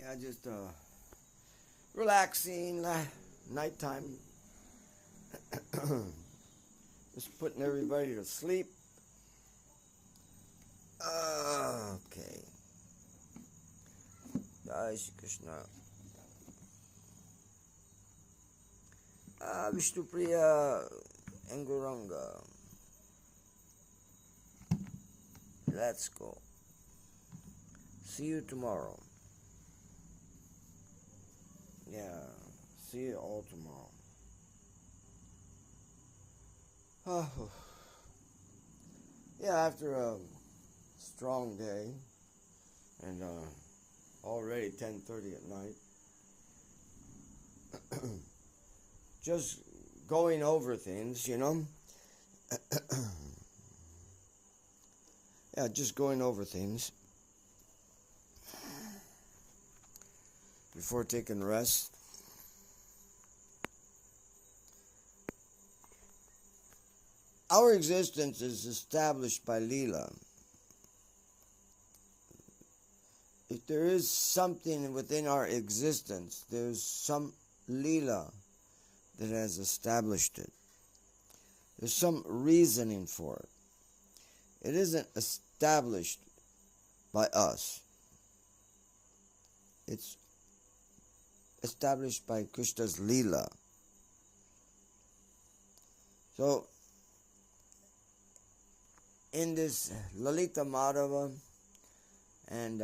Yeah, just relaxing, nighttime. Just putting everybody to sleep. Okay. Jai Shri Krishna. Vishnupriya Enguranga. Let's go. See you tomorrow. Yeah, see you all tomorrow. Yeah, after a strong day and already 10:30 at night, just going over things, Yeah, just going over things before taking rest. Our existence is established by Leela. If there is something within our existence, there's some Leela that has established it. There's some reasoning for it. It isn't established by us. It's established by Krishna's Leela. So, in this Lalita Madhava and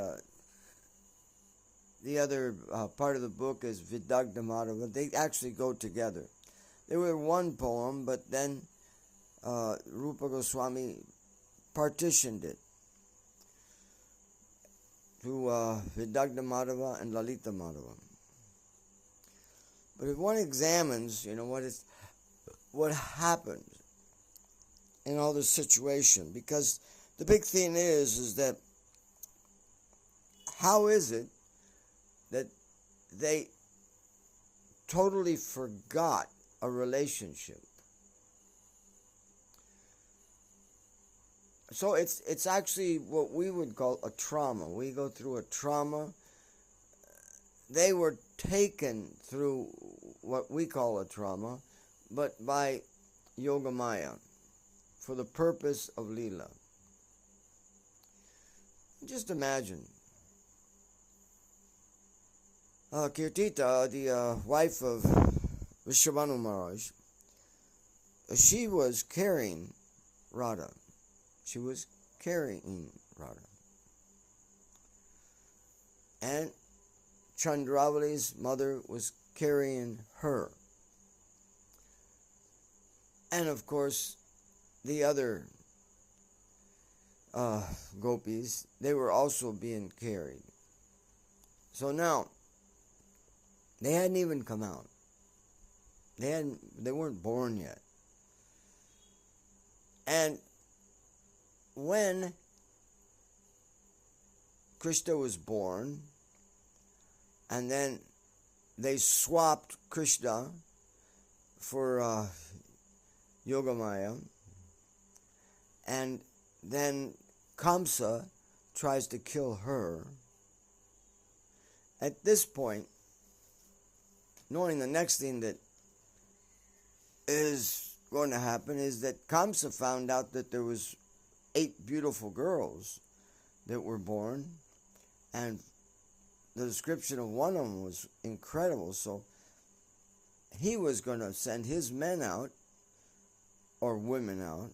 the other part of the book is Vidagdha Madhava, they actually go together. They were one poem, but then Rupa Goswami partitioned it to Vidagdha Madhava and Lalita Madhava. But if one examines, what happened in all this situation, because the big thing is that how is it that they totally forgot a relationship? So it's actually what we would call a trauma. We go through a trauma. They were taken through what we call a trauma, but by Yogamaya, for the purpose of Leela. Just imagine. Kirtita, the wife of Vishwabhanu Maharaj, she was carrying Radha. She was carrying Radha. And Chandravali's mother was carrying her. And of course, the other gopis, they were also being carried. So now, they hadn't even come out. They weren't born yet. And when Krishna was born, and then they swapped Krishna for Yogamaya, and then Kamsa tries to kill her. At this point, knowing the next thing that is going to happen is that Kamsa found out that there was 8 beautiful girls that were born, and the description of one of them was incredible. So he was going to send his men out, or women out,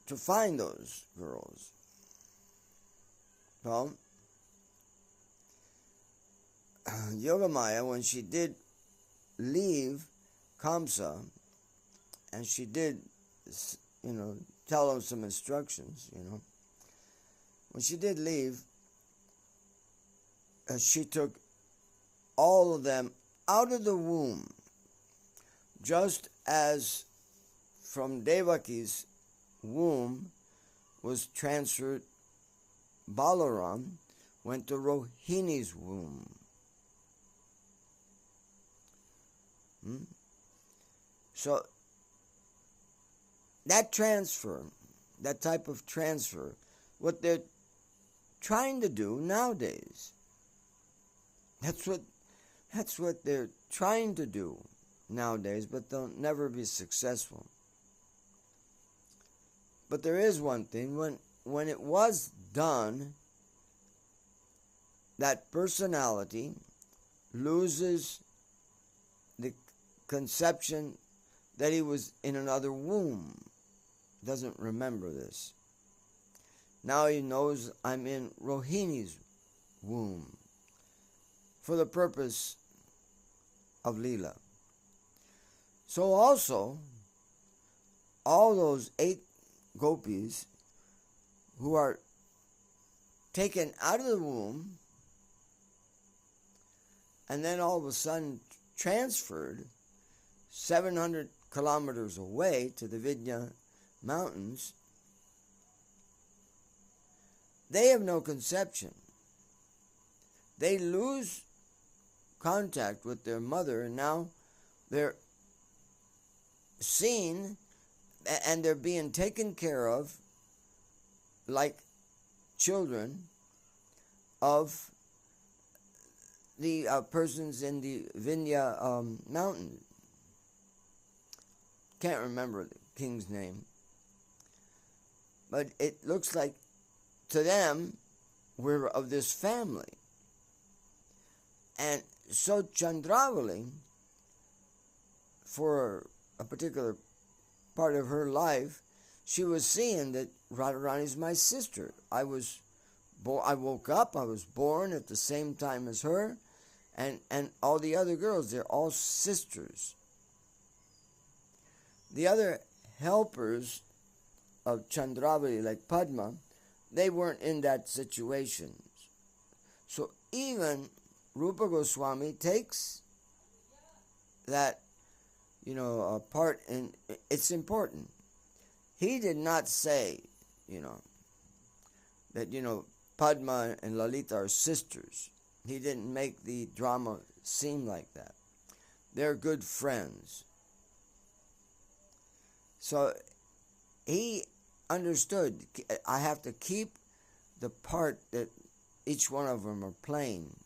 to find those girls. Well, Yogamaya, when she did leave Kamsa, and she did, tell him some instructions, when she did leave, she took all of them out of the womb, just as from Devaki's womb was transferred, Balaram went to Rohini's womb. So that transfer, that type of transfer, what they're trying to do nowadays That's what they're trying to do nowadays, but they'll never be successful. But there is one thing, when it was done, that personality loses the conception that he was in another womb. Doesn't remember this. Now he knows I'm in Rohini's womb for the purpose of Leela. So also, all those 8 gopis who are taken out of the womb and then all of a sudden transferred 700 kilometers away to the Vindhya mountains, they have no conception. They lose contact with their mother, and now they're seen and they're being taken care of like children of the persons in the Vindhya mountain. Can't remember the king's name. But it looks like to them we're of this family. And so Chandravali, for a particular part of her life, she was seeing that Radharani is my sister. I woke up, I was born at the same time as her, and all the other girls, they're all sisters. The other helpers of Chandravali, like Padma, they weren't in that situation. So even Rupa Goswami takes that, part, and it's important. He did not say, that, Padma and Lalita are sisters. He didn't make the drama seem like that. They're good friends. So he understood, I have to keep the part that each one of them are playing.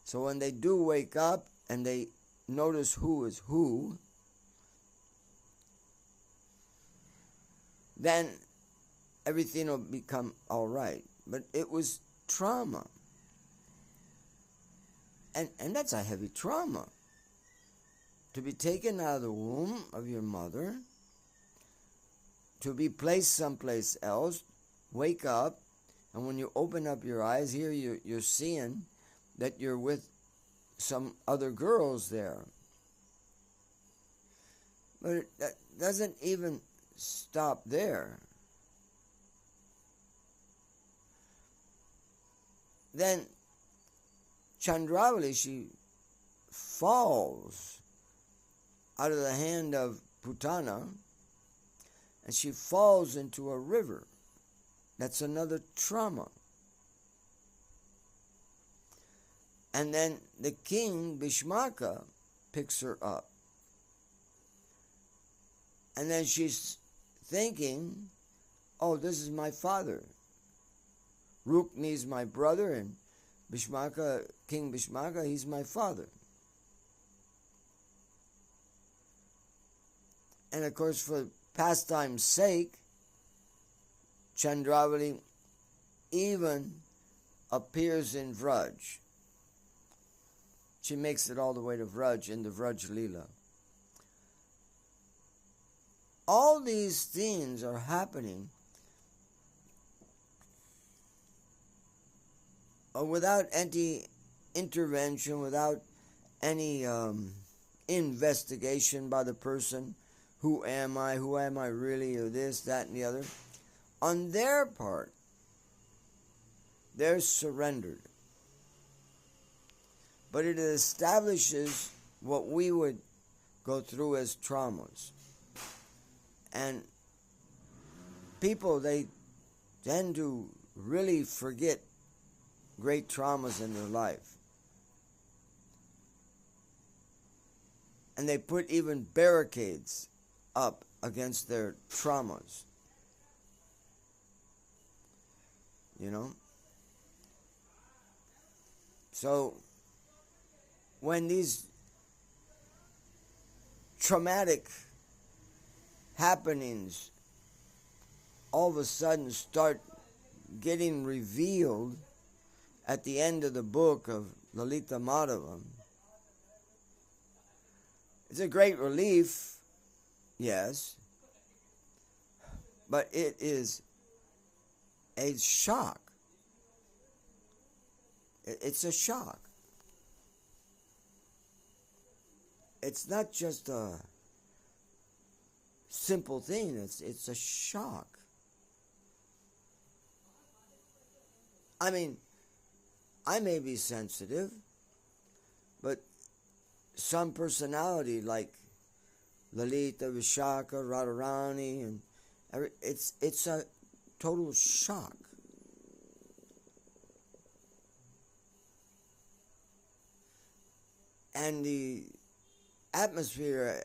So when they do wake up and they notice who is who, then everything will become all right. But it was trauma. And that's a heavy trauma. To be taken out of the womb of your mother, to be placed someplace else, wake up, and when you open up your eyes, here you're seeing that you're with some other girls there. But that doesn't even stop there. Then Chandravali, she falls out of the hand of Putana, and she falls into a river. That's another trauma. And then the king, Bhishmaka, picks her up. And then she's thinking, oh, this is my father. Rukni is my brother, and Bhishmaka, King Bhishmaka, he's my father. And of course, for pastime's sake, Chandravali even appears in Vraj. She makes it all the way to Vraj in the Vraj Leela. All these things are happening without any intervention, without any investigation by the person. Who am I? Who am I really? Or this, that, and the other. On their part, they're surrendered. But it establishes what we would go through as traumas. And people, they tend to really forget great traumas in their life. And they put even barricades up against their traumas. So when these traumatic happenings all of a sudden start getting revealed at the end of the book of Lalita Madhava, it's a great relief, yes, but it is a shock. It's a shock. It's not just a simple thing, it's a shock. I mean, I may be sensitive, but some personality like Lalita, Vishaka, Radharani, and it's a total shock. And the atmosphere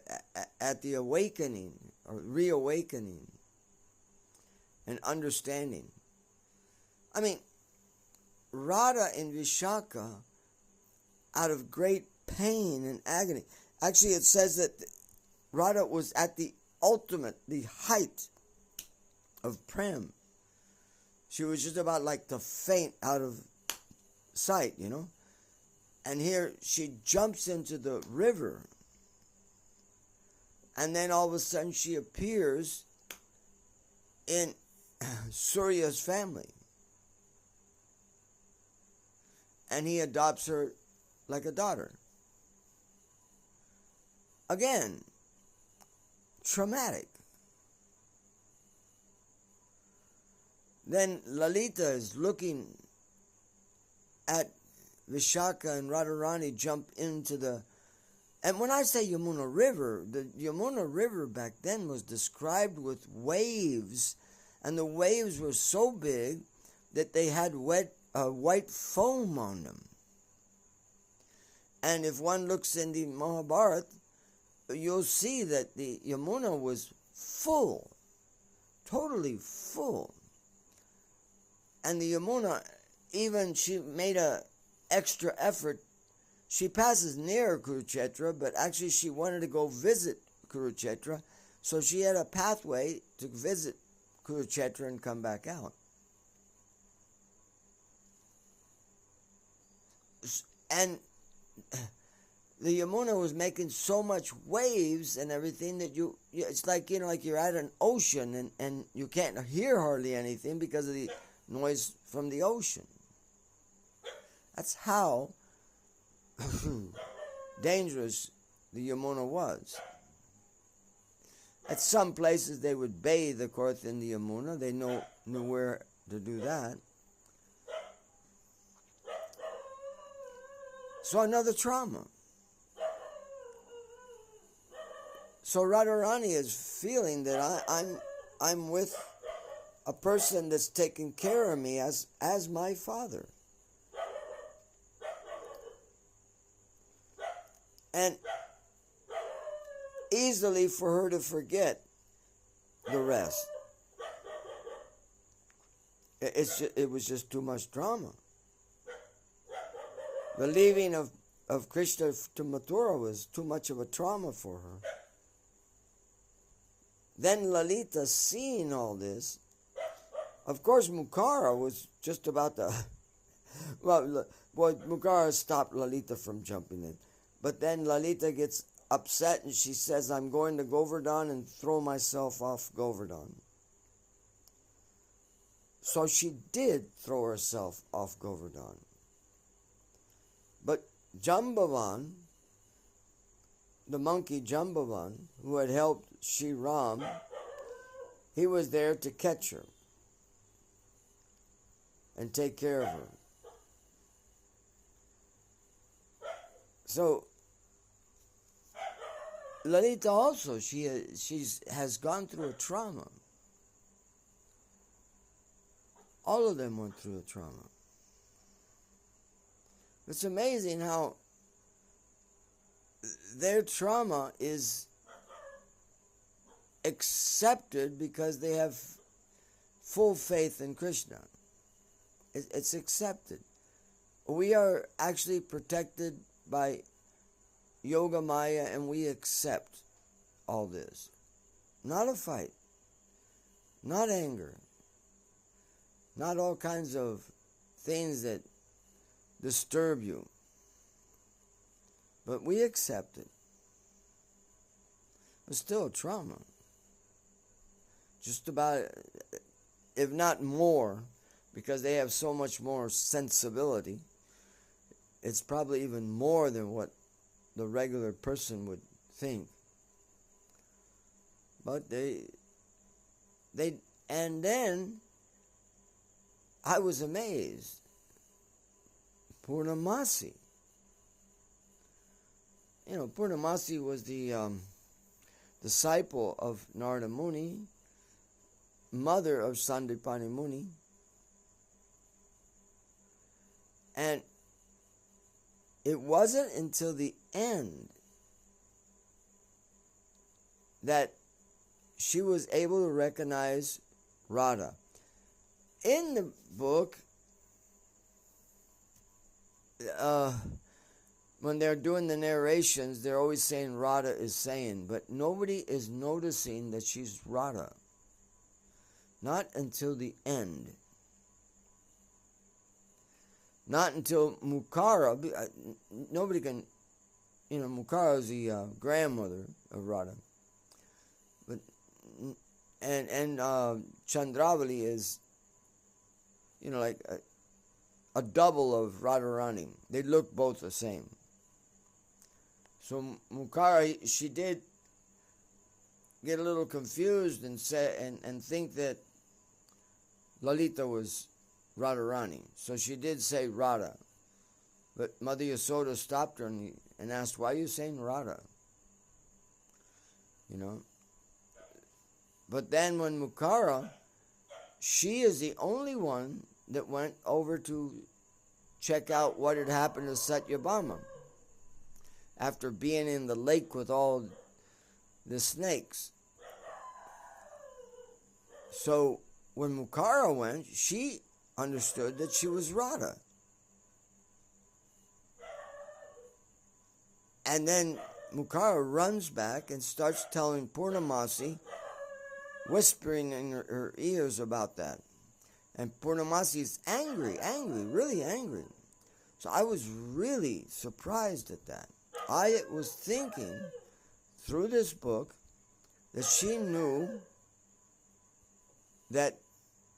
at the awakening or reawakening and understanding. I mean, Radha and Vishaka, out of great pain and agony. Actually, it says that Radha was at the ultimate, the height of prem. She was just about like to faint out of sight, you know. And here she jumps into the river. And then all of a sudden she appears in Surya's family. And he adopts her like a daughter. Again, traumatic. Then Lalita is looking at Vishaka and Radharani jump into the... And when I say Yamuna River, the Yamuna River back then was described with waves. And the waves were so big that they had white foam on them. And if one looks in the Mahabharata, you'll see that the Yamuna was full, totally full. And the Yamuna, even she made a extra effort. She passes near Kurukshetra, but actually she wanted to go visit Kurukshetra, so she had a pathway to visit Kurukshetra and come back out. And the Yamuna was making so much waves and everything that it's like, you know, like you're at an ocean and you can't hear hardly anything because of the noise from the ocean. That's how dangerous the Yamuna was. At some places they would bathe, of course, in the Yamuna. They knew where to do that. So another trauma. So Radharani is feeling that I'm with a person that's taking care of me as my father. And easily for her to forget the rest. It was just too much drama. The leaving of Krishna to Mathura was too much of a trauma for her. Then Lalita, seeing all this, of course Mukara was just about to... well, Mukara stopped Lalita from jumping in. But then Lalita gets upset and she says, I'm going to Govardhan and throw myself off Govardhan. So she did throw herself off Govardhan. But Jambavan, the monkey Jambavan, who had helped Shri Ram, he was there to catch her and take care of her. So Lalita also, she has gone through a trauma. All of them went through a trauma. It's amazing how their trauma is accepted because they have full faith in Krishna. It's accepted. We are actually protected by Yoga Maya, and we accept all this. Not a fight, not anger, not all kinds of things that disturb you, but we accept it. But still trauma. Just about, if not more, because they have so much more sensibility, it's probably even more than what the regular person would think. But and then I was amazed. Purnamasi. You know, Purnamasi was the disciple of Narada Muni, mother of Sandipani Muni. And it wasn't until the end that she was able to recognize Radha. In the book, when they're doing the narrations, they're always saying Radha is saying, but nobody is noticing that she's Radha. Not until the end. Not until Mukara, nobody can, Mukara is the grandmother of Radha. But, and Chandravali is, like a double of Radharani. They look both the same. So Mukara, she did get a little confused and say and think that Lalita was Radharani. So she did say Radha. But Mother Yasoda stopped her and asked, why are you saying Radha? But then when Mukara, she is the only one that went over to check out what had happened to Satyabhama after being in the lake with all the snakes. So when Mukara went, she understood that she was Radha. And then Mukara runs back and starts telling Purnamasi, whispering in her ears about that. And Purnamasi is angry, really angry. So I was really surprised at that. I was thinking through this book that she knew that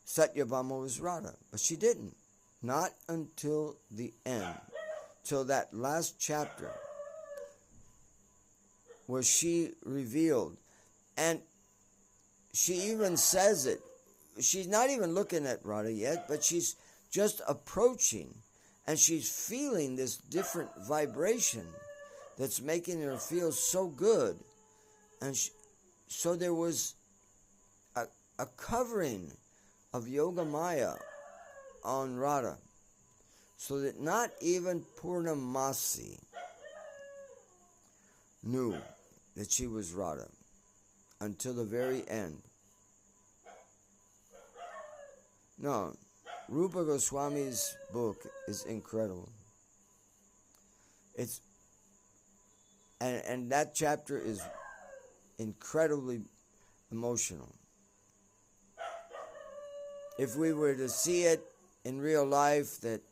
Satyabhama was Radha, but she didn't. Not until the end, till that last chapter where she revealed. And she even says it. She's not even looking at Radha yet, but she's just approaching, and she's feeling this different vibration that's making her feel so good. And so there was a covering of Yoga Maya on Radha, so that not even Purnamasi knew that she was Radha until the very end. No, Rupa Goswami's book is incredible. And that chapter is incredibly emotional. If we were to see it in real life, that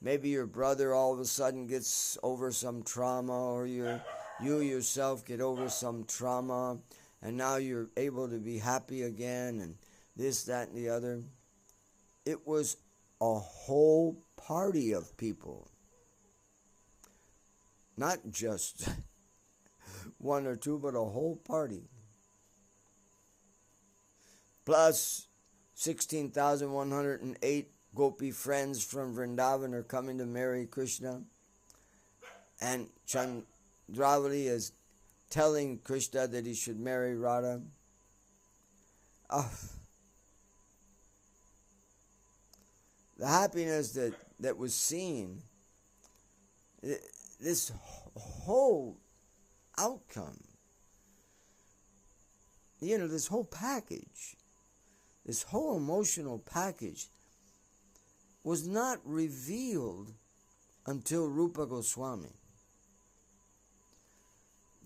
maybe your brother all of a sudden gets over some trauma, or you yourself get over some trauma, and now you're able to be happy again, and this, that, and the other. It was a whole party of people. Not just one or two, but a whole party. Plus 16,108 Gopi friends from Vrindavan are coming to marry Krishna. And Chandravali is telling Krishna that he should marry Radha. The happiness that was seen, this whole outcome, this whole package, this whole emotional package was not revealed until Rupa Goswami.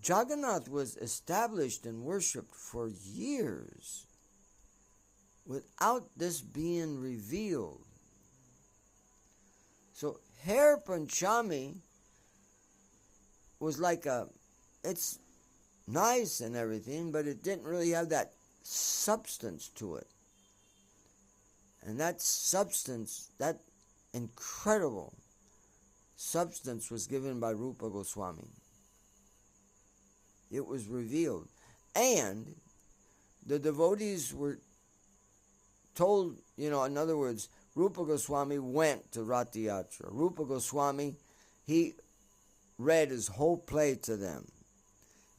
Jagannath was established and worshipped for years without this being revealed. So Hare Panchami was like it's nice and everything, but it didn't really have that substance to it. And that substance, that incredible substance, was given by Rupa Goswami. It was revealed. And the devotees were told, in other words, Rupa Goswami went to Rath Yatra. Rupa Goswami, he read his whole play to them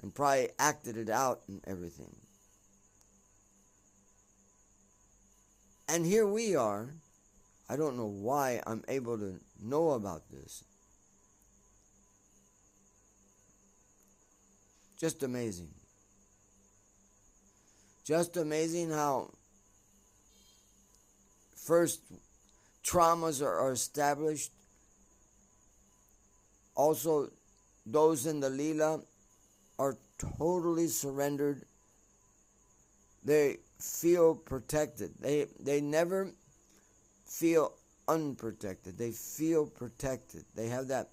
and probably acted it out and everything. And here we are. I don't know why I'm able to know about this. Just amazing. Just amazing how first traumas are established. Also, those in the Leela are totally surrendered. They feel protected. They never feel unprotected. They feel protected. They have that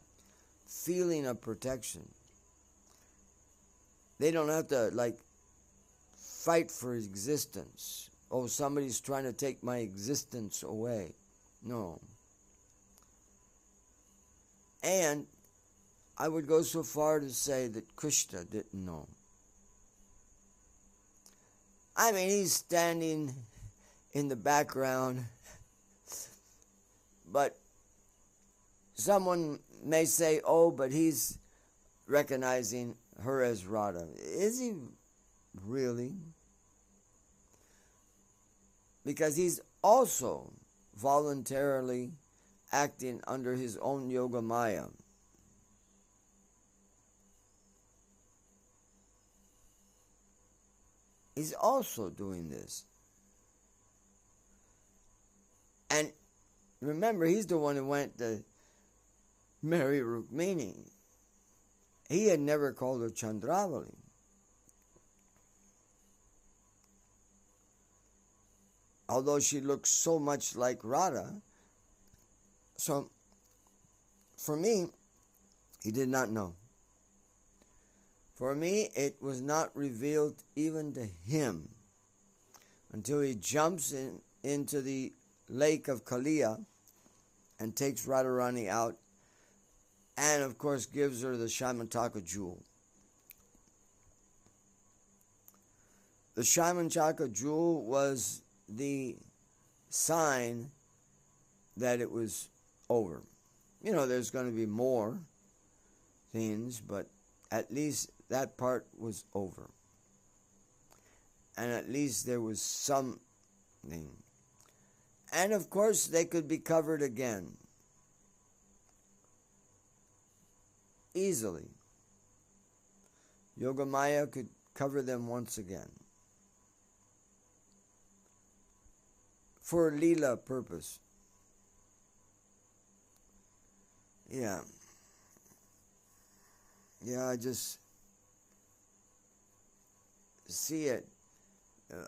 feeling of protection. They don't have to fight for existence. Oh, somebody's trying to take my existence away. No. And I would go so far to say that Krishna didn't know. I mean, he's standing in the background, but someone may say, oh, but he's recognizing her as Radha. Is he really? Because he's also voluntarily acting under his own Yoga Maya. He's also doing this. And remember, he's the one who went to marry Rukmini. He had never called her Chandravali. Although she looks so much like Radha. So, for me, he did not know. For me, it was not revealed even to him until he jumps into the lake of Kalia and takes Radharani out and, of course, gives her the Shaimantaka jewel. The Shaimantaka jewel was the sign that it was over. There's going to be more things, but at least that part was over. And at least there was something. And of course, they could be covered again. Easily. Yogamaya could cover them once again. For Leela purpose. Yeah, I just see it.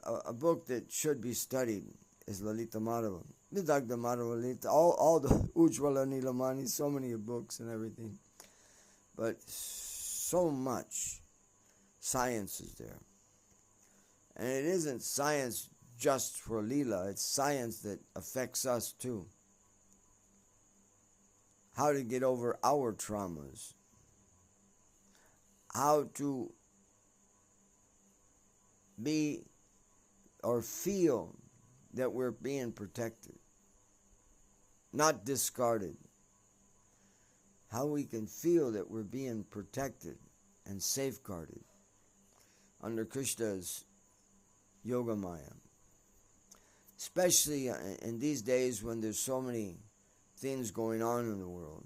A book that should be studied is Lalita Madhava. Vidagda Madhava, Lalita, all the Ujjvala Nilamani, so many books and everything. But so much science is there. And it isn't science just for Leela, it's science that affects us too. How to get over our traumas. How to be or feel that we're being protected, not discarded. How we can feel that we're being protected and safeguarded under Krishna's Yoga Maya. Especially in these days when there's so many things going on in the world.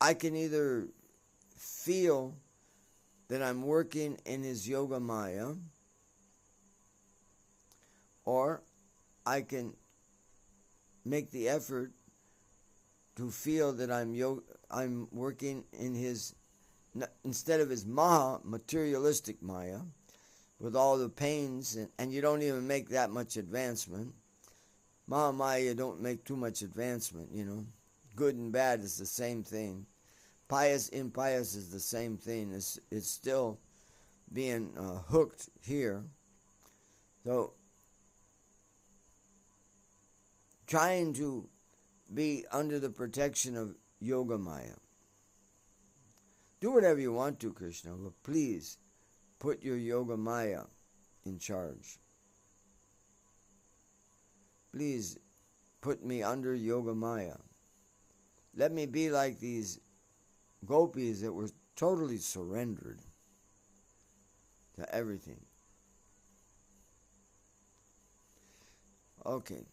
I can either feel that I'm working in his Yoga Maya, or I can make the effort to feel that I'm working in his, instead of his Maha, materialistic Maya, with all the pains, and you don't even make that much advancement. Maha Maya, you don't make too much advancement, Good and bad is the same thing. Pious, impious is the same thing. It's still being hooked here. So, trying to be under the protection of Yoga Maya. Do whatever you want to, Krishna, but please put your Yoga Maya in charge. Please put me under Yoga Maya. Let me be like these gopis that were totally surrendered to everything. Okay.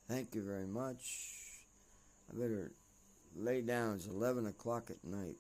Thank you very much. I better lay down. It's 11 o'clock at night.